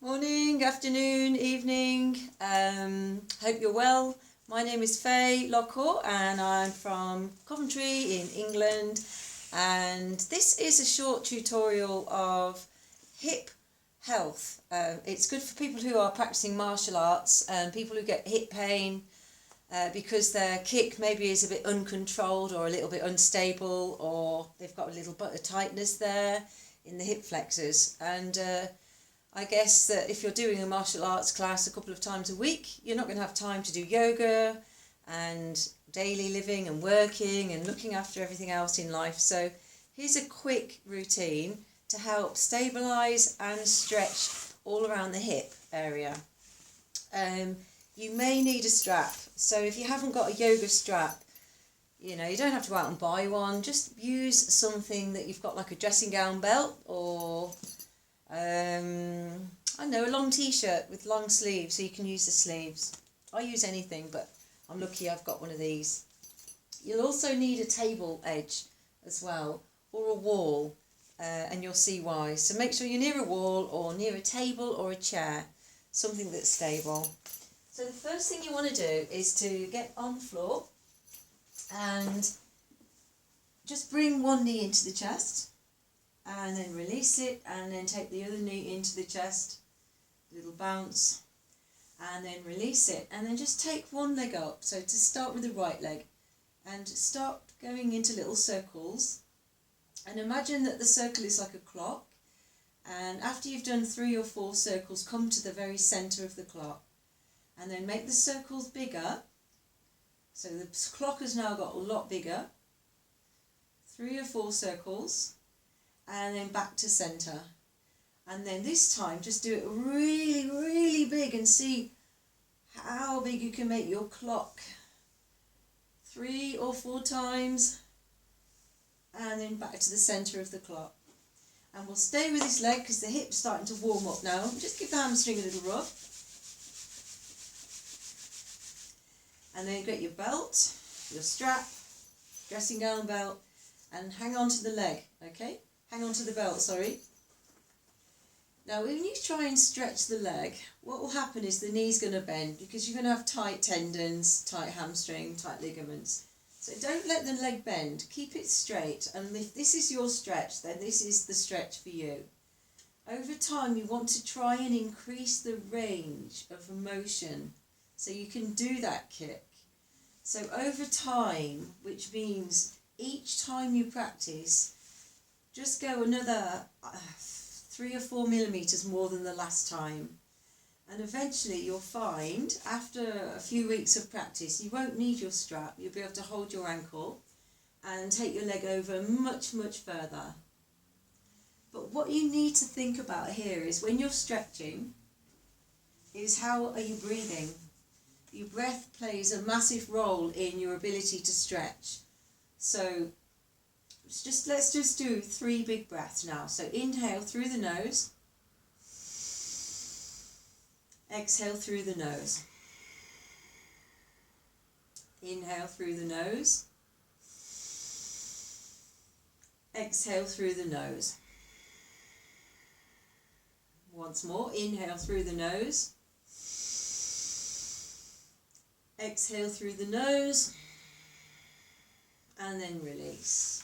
Morning, afternoon, evening. Hope you're well. My name is Faye Lockhart and I'm from Coventry in England. And this is a short tutorial of hip health. It's good for people who are practicing martial arts and people who get hip pain because their kick maybe is a bit uncontrolled or a little bit unstable, or they've got a little bit of tightness there in the hip flexors. And I guess that if you're doing a martial arts class a couple of times a week, you're not going to have time to do yoga and daily living and working and looking after everything else in life. So here's a quick routine to help stabilise and stretch all around the hip area. You may need a strap. So if you haven't got a yoga strap, you don't have to go out and buy one. Just use something that you've got, like a dressing gown belt, or I don't know, a long t-shirt with long sleeves, so you can use the sleeves. I use anything, but I'm lucky I've got one of these. You'll also need a table edge as well, or a wall, and you'll see why. So make sure you're near a wall or near a table or a chair, something that's stable. So the first thing you want to do is to get on the floor and just bring one knee into the chest, and then release it, and then take the other knee into the chest, little bounce, and then release it, and then just take one leg up. So to start with the right leg, and start going into little circles, and imagine that the circle is like a clock, and after you've done 3 or 4 circles, come to the very centre of the clock, and then make the circles bigger. So the clock has now got a lot bigger. 3 or 4 circles, and then back to centre. And then this time just do it really, really big and see how big you can make your clock. 3 or 4 times, and then back to the centre of the clock. And we'll stay with this leg because the hip's starting to warm up now. Just give the hamstring a little rub. And then get your belt, your strap, dressing gown belt, and hang on to the leg, okay? Hang on to the belt, sorry. Now when you try and stretch the leg, what will happen is the knee's going to bend because you're going to have tight tendons, tight hamstring, tight ligaments. So don't let the leg bend, keep it straight, and if this is your stretch, then this is the stretch for you. Over time you want to try and increase the range of motion so you can do that kick. So over time, which means each time you practice, just go another 3 or 4 millimetres more than the last time. And eventually you'll find, after a few weeks of practice, you won't need your strap. You'll be able to hold your ankle and take your leg over much, much further. But what you need to think about here is when you're stretching, is how are you breathing? Your breath plays a massive role in your ability to stretch. So let's just do 3 big breaths now. So inhale through the nose, exhale through the nose, inhale through the nose, exhale through the nose. Once more, inhale through the nose, exhale through the nose, and then release.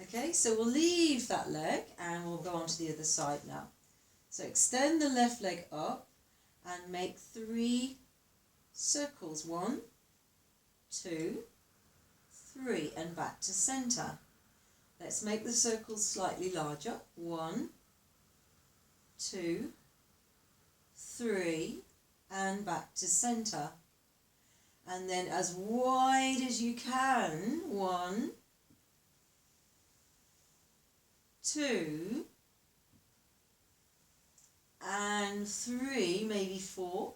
Okay, so we'll leave that leg and we'll go on to the other side now. So extend the left leg up and make 3 circles. 1, 2, 3, and back to centre. Let's make the circles slightly larger. 1, 2, 3, and back to centre. And then as wide as you can. 1, 2, and 3, maybe 4,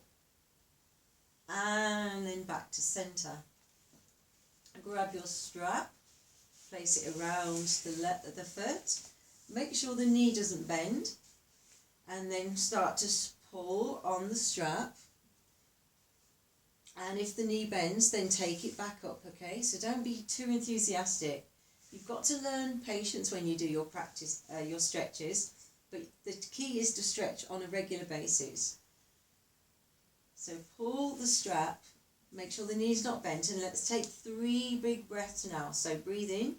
and then back to centre. Grab your strap, place it around the foot, make sure the knee doesn't bend, and then start to pull on the strap. And if the knee bends, then take it back up, okay? So don't be too enthusiastic. You've got to learn patience when you do your practice, your stretches. but the key is to stretch on a regular basis. So pull the strap, make sure the knee's not bent, and let's take 3 big breaths now. So breathe in,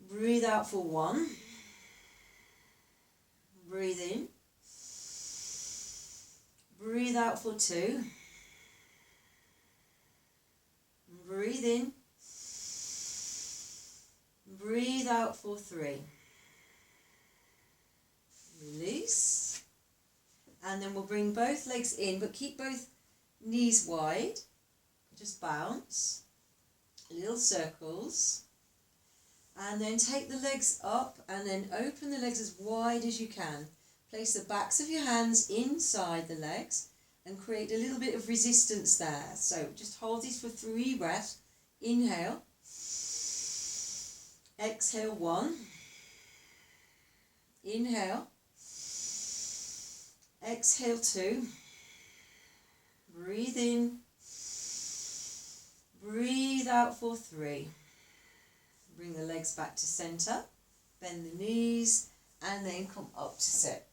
breathe out for 1, breathe in, breathe out for 2, breathe in, breathe out for 3. Release. And then we'll bring both legs in, but keep both knees wide. Just bounce. Little circles. And then take the legs up and then open the legs as wide as you can. Place the backs of your hands inside the legs and create a little bit of resistance there. So just hold this for 3 breaths. Inhale. Exhale 1. Inhale. Exhale 2. Breathe in. Breathe out for 3. Bring the legs back to center. Bend the knees and then come up to sit.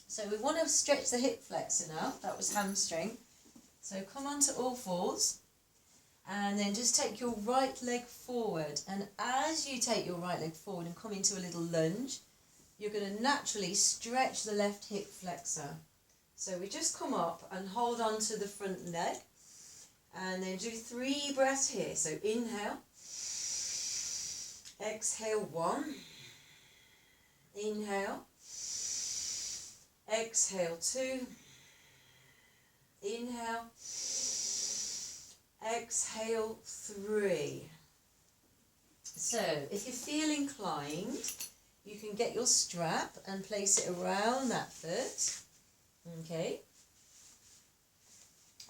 So we want to stretch the hip flexor now. That was hamstring. So come onto all fours. And then just take your right leg forward. And as you take your right leg forward and come into a little lunge, you're going to naturally stretch the left hip flexor. So we just come up and hold on to the front leg. And then do 3 breaths here. So inhale. Exhale 1. Inhale. Exhale 2. Inhale. Exhale 3. So if you feel inclined, you can get your strap and place it around that foot. Okay.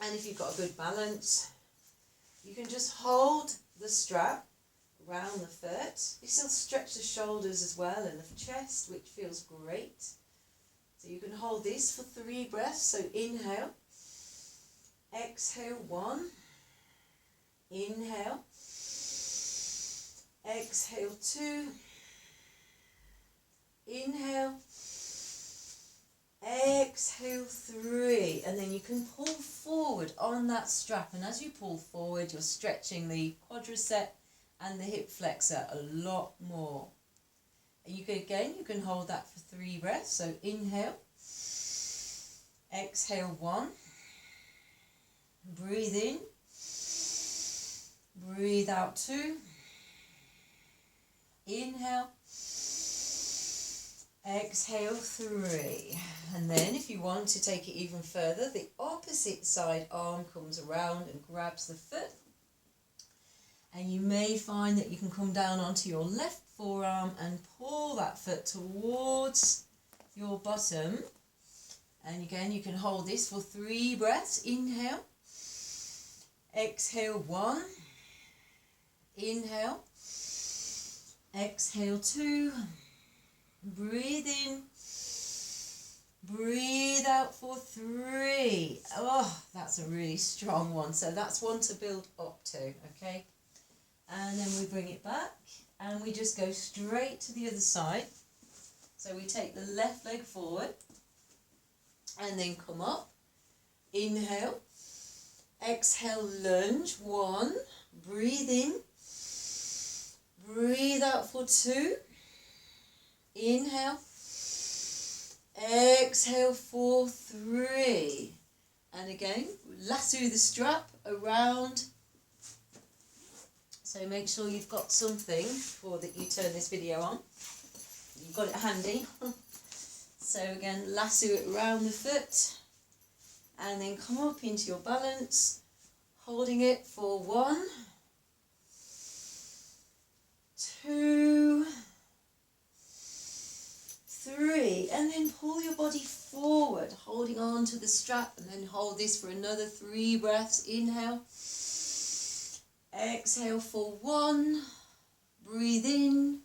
And if you've got a good balance, you can just hold the strap around the foot. You still stretch the shoulders as well and the chest, which feels great. So you can hold this for 3 breaths. So inhale. Exhale 1. Inhale. Exhale 2. Inhale. Exhale 3. And then you can pull forward on that strap. And as you pull forward, you're stretching the quadricep and the hip flexor a lot more. And you can hold that for 3 breaths. So inhale. Exhale 1. Breathe in. Breathe out 2. Inhale. Exhale 3. And then if you want to take it even further, the opposite side arm comes around and grabs the foot. And you may find that you can come down onto your left forearm and pull that foot towards your bottom. And again, you can hold this for 3 breaths. Inhale. Exhale 1. Inhale. Exhale 2. Breathe in. Breathe out for 3. Oh, that's a really strong one. So that's one to build up to, okay? And then we bring it back and we just go straight to the other side. So we take the left leg forward and then come up. Inhale. Exhale, lunge. 1. Breathe in. Breathe out for 2. Inhale. Exhale for 3. And again, lasso the strap around. So make sure you've got something before that you turn this video on. You've got it handy. So again, lasso it around the foot. And then come up into your balance. Holding it for 1, 2, 3, and then pull your body forward, holding on to the strap, and then hold this for another 3 breaths. Inhale. Exhale for 1. Breathe in.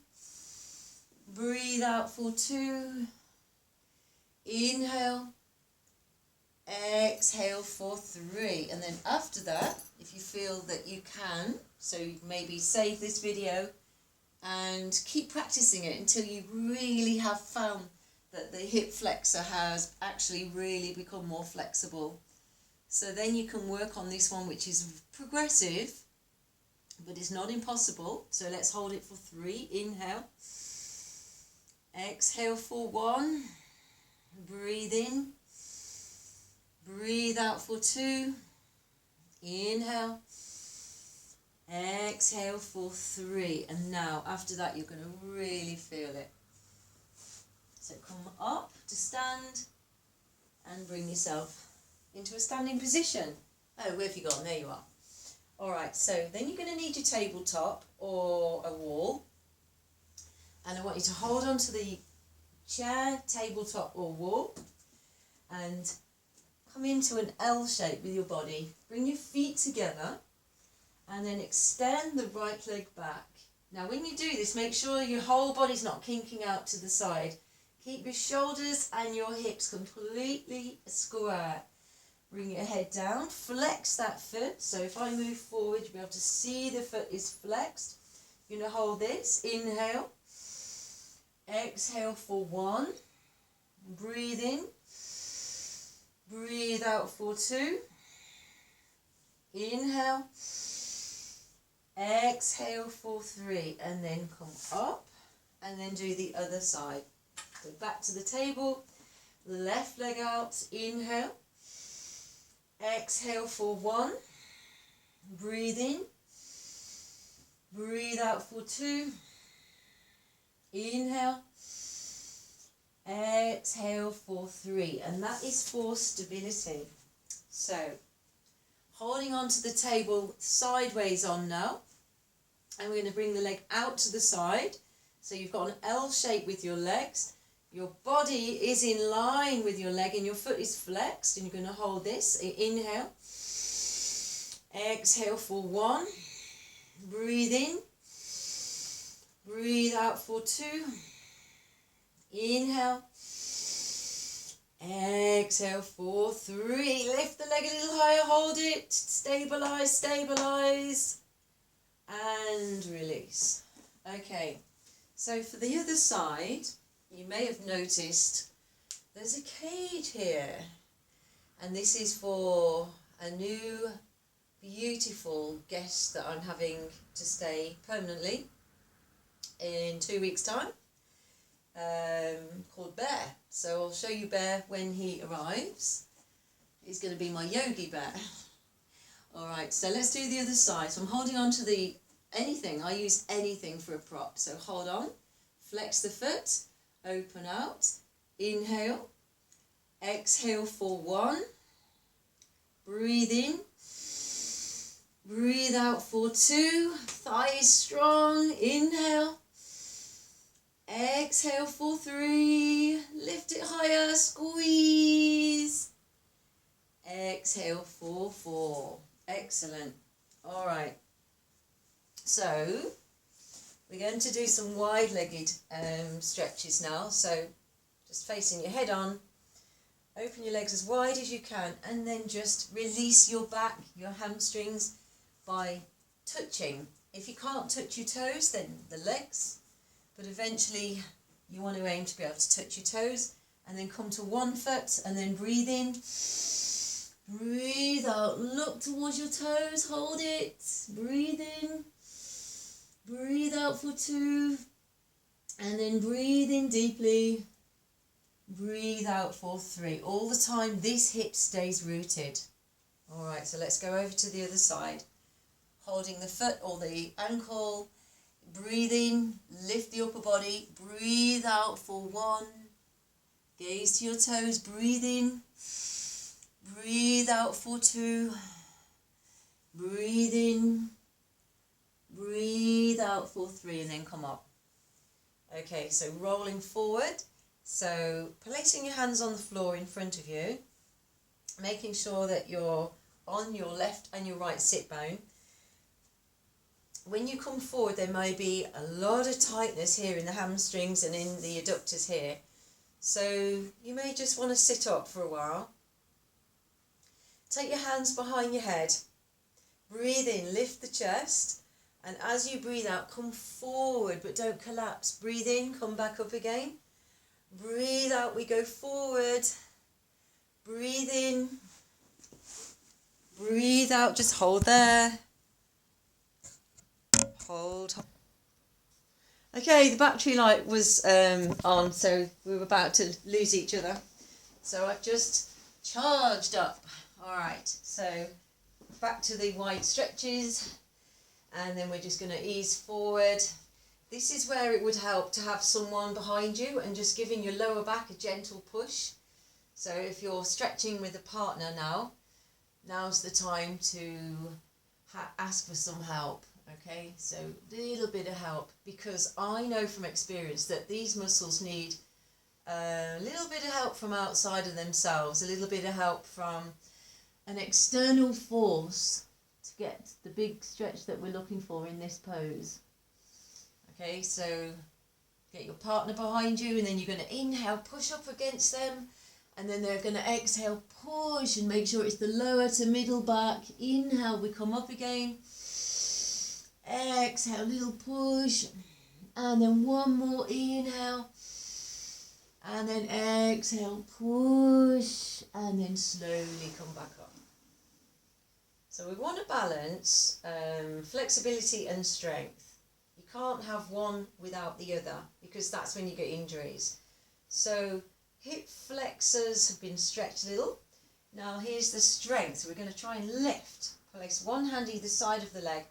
Breathe out for 2. Inhale. Exhale for 3. And then after that, if you feel that you can, so maybe save this video and keep practicing it until you really have found that the hip flexor has actually really become more flexible. So then you can work on this one, which is progressive, but it's not impossible. So let's hold it for 3. Inhale. Exhale for 1. Breathe in. Breathe out for 2. Inhale. Exhale for 3. And now after that you're going to really feel it. So come up to stand and bring yourself into a standing position. Oh, where have you gone? There you are. Alright, so then you're going to need your tabletop or a wall. And I want you to hold on to the chair, tabletop or wall and come into an L shape with your body. Bring your feet together and then extend the right leg back. Now when you do this, make sure your whole body's not kinking out to the side. Keep your shoulders and your hips completely square. Bring your head down, flex that foot. So if I move forward, you'll be able to see the foot is flexed. You're going to hold this. Inhale. Exhale for 1. Breathe in. Breathe out for 2. Inhale. Exhale for 3. And then come up. And then do the other side. Go back to the table. Left leg out. Inhale. Exhale for 1. Breathe in. Breathe out for 2. Inhale. Exhale for 3. And that is for stability. So, holding onto the table sideways on now. And we're going to bring the leg out to the side. So you've got an L shape with your legs. Your body is in line with your leg and your foot is flexed. And you're going to hold this. Inhale. Exhale for 1. Breathe in. Breathe out for 2. Inhale. Exhale for 3. Lift the leg a little higher. Hold it. Stabilize, stabilize. And release. Okay. So for the other side, you may have noticed there's a cage here. And this is for a new beautiful guest that I'm having to stay permanently in 2 weeks' time, called Bear. So I'll show you Bear when he arrives. He's going to be my yogi bear. Alright, so let's do the other side. So I'm holding on to the anything. I use anything for a prop. So hold on, flex the foot, open out, inhale, exhale for 1, breathe in, breathe out for 2, thighs strong, inhale, exhale for 3, lift it higher, squeeze, exhale for 4, excellent. Alright, so we're going to do some wide-legged stretches now, so just facing your head on, open your legs as wide as you can and then just release your back, your hamstrings by touching. If you can't touch your toes, then the legs, but eventually you want to aim to be able to touch your toes and then come to one foot and then breathe in, breathe out, look towards your toes, hold it, breathe in, breathe out for 2 and then breathe in deeply, breathe out for 3. All the time this hip stays rooted. Alright, so let's go over to the other side. Holding the foot or the ankle, breathe in, lift the upper body, breathe out for 1, gaze to your toes, breathe in, breathe out for 2, breathe in, breathe out for 3 and then come up. Okay, so rolling forward, so placing your hands on the floor in front of you, making sure that you're on your left and your right sit bone. When you come forward, there may be a lot of tightness here in the hamstrings and in the adductors here. So you may just want to sit up for a while. Take your hands behind your head. Breathe in, lift the chest. And as you breathe out, come forward, but don't collapse. Breathe in, come back up again. Breathe out, we go forward. Breathe in. Breathe out, just hold there. Hold. Okay, the battery light was on, so we were about to lose each other. So I've just charged up. All right, so back to the wide stretches, and then we're just going to ease forward. This is where it would help to have someone behind you and just giving your lower back a gentle push. So if you're stretching with a partner now, now's the time to ask for some help. Okay, so a little bit of help, because I know from experience that these muscles need a little bit of help from outside of themselves, a little bit of help from an external force to get the big stretch that we're looking for in this pose. Okay, so get your partner behind you, and then you're going to inhale, push up against them, and then they're going to exhale, push, and make sure it's the lower to middle back. Inhale, we come up again. Exhale, little push, and then one more inhale, and then exhale, push, and then slowly come back up. So we want to balance flexibility and strength. You can't have one without the other, because that's when you get injuries. So hip flexors have been stretched a little. Now here's the strength. We're going to try and lift. Place one hand either side of the leg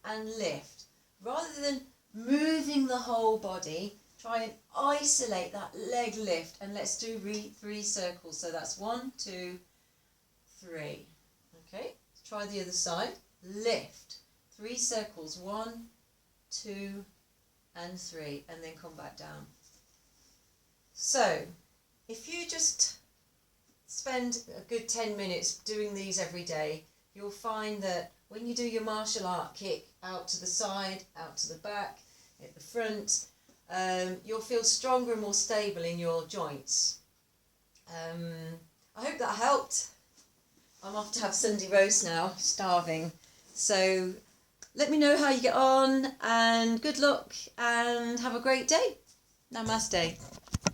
and lift. Rather than moving the whole body, try and isolate that leg lift, and let's do 3 circles. So that's 1, 2, 3. Okay, try the other side. Lift. 3 circles. 1, 2, and 3, and then come back down. So if you just spend a good 10 minutes doing these every day, you'll find that when you do your martial art kick out to the side, out to the back, at the front, you'll feel stronger and more stable in your joints. I hope that helped. I'm off to have Sunday roast now, starving. So let me know how you get on, and good luck, and have a great day. Namaste.